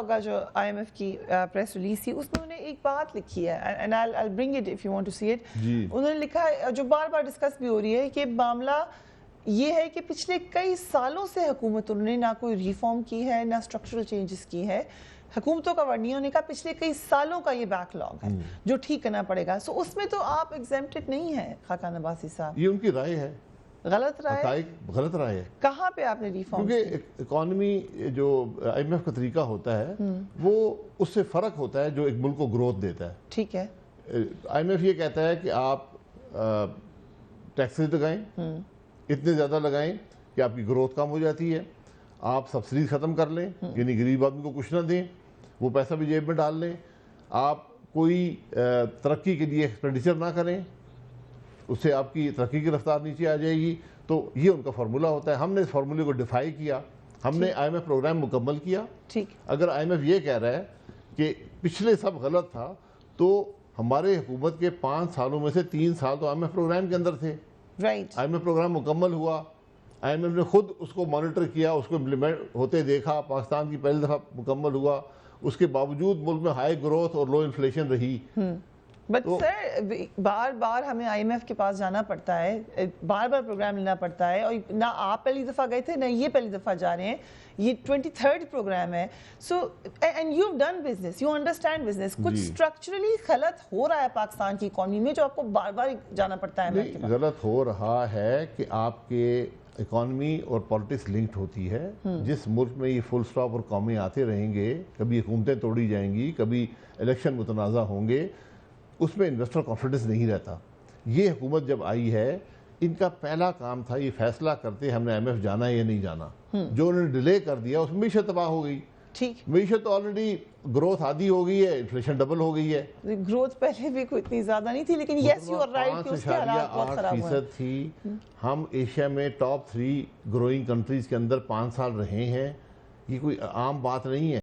ہوگا جو IMF کی پریس ریلیز تھی، اس میں انہوں نے ایک بات لکھی ہے and I'll bring it if you want to see it. انہوں نے لکھا ہے جو بار بار ڈسکس بھی ہو رہی ہے کہ معاملہ یہ ہے کہ پچھلے کئی سالوں سے حکومت انہوں نے نہ کوئی ریفارم کی ہے نہ اسٹرکچرل چینجز کی ہے. حکومتوں کا ورنیوں نے کہا پچھلے کئی سالوں کا یہ بیک لاگ ہے جو ٹھیک کرنا پڑے گا. سو اس میں تو آپ ایگزیمپٹڈ نہیں ہیں خاقان عباسی صاحب. یہ ان کی رائے ہے، غلط رائے، غلط رائے ہے. کہاں پہ آپ نے ریفارم؟ کیونکہ اکانومی جو IMF کا طریقہ ہوتا ہے وہ اس سے فرق ہوتا ہے جو ایک ملک کو گروتھ دیتا ہے. ٹھیک ہے. IMF یہ کہتا ہے کہ آپ ٹیکسز لگائیں، اتنے زیادہ لگائیں کہ آپ کی گروتھ کم ہو جاتی ہے. آپ سبسڈیز ختم کر لیں، یعنی غریب آدمی کو کچھ نہ دیں، وہ پیسہ بھی جیب میں ڈال لیں. آپ کوئی ترقی کے لیے ایکسپینڈیچر نہ کریں، اس سے آپ کی ترقی کی رفتار نیچے آ جائے گی. تو یہ ان کا فارمولہ ہوتا ہے. ہم نے اس فارمولے کو ڈیفائی کیا، ہم نے IMF پروگرام مکمل کیا. اگر IMF یہ کہہ رہا ہے کہ پچھلے سب غلط تھا تو ہمارے حکومت کے 5 سالوں میں سے 3 سال تو IMF پروگرام کے اندر تھے. IMF پروگرام مکمل ہوا، IMF نے خود اس کو مانیٹر کیا، اس کو امپلیمنٹ ہوتے دیکھا. پاکستان کی پہلی دفعہ مکمل ہوا، اس کے باوجود ملک میں ہائی گروتھ اور لو انفلیشن رہی. بٹ سر بار بار ہمیں IMF کے پاس جانا پڑتا ہے، بار بار پروگرام لینا پڑتا ہے، اور نہ آپ پہلی دفعہ گئے تھے نہ یہ پہلی دفعہ جا رہے ہیں. یہ 23rd پروگرام ہے. So and you done business, you understand business. کچھ اسٹرکچرلی غلط ہو رہا ہے پاکستان کی اکانومی میں جو آپ کو بار بار جانا پڑتا ہے. غلط ہو رہا ہے کہ آپ کے اکانومی اور پالیٹکس لنکڈ ہوتی ہے. جس ملک میں یہ فل سٹاپ اور قومیں آتے رہیں گے، کبھی حکومتیں توڑی جائیں گی، کبھی الیکشن متنازع ہوں گے، اس میں انویسٹر کانفیڈنس نہیں رہتا. یہ حکومت جب آئی ہے، ان کا پہلا کام تھا یہ فیصلہ کرتے ہم نے IMF جانا ہے یا نہیں جانا. جو انہوں نے ڈیلے کر دیا اس میں معیشت تباہ ہو گئی. معیشت تو آلریڈی گروتھ آدھی ہو گئی ہے، انفلیشن ڈبل ہو گئی ہے. گروتھ پہلے بھی کوئی اتنی زیادہ نہیں تھی، لیکن یس یو آر رائٹ کہ اس کے حالات بہت خراب ہوئے. 5.8% تھی. ہم ایشیا میں ٹاپ 3 گروئنگ کنٹریز کے اندر 5 سال رہے ہیں. یہ کوئی عام بات نہیں ہے.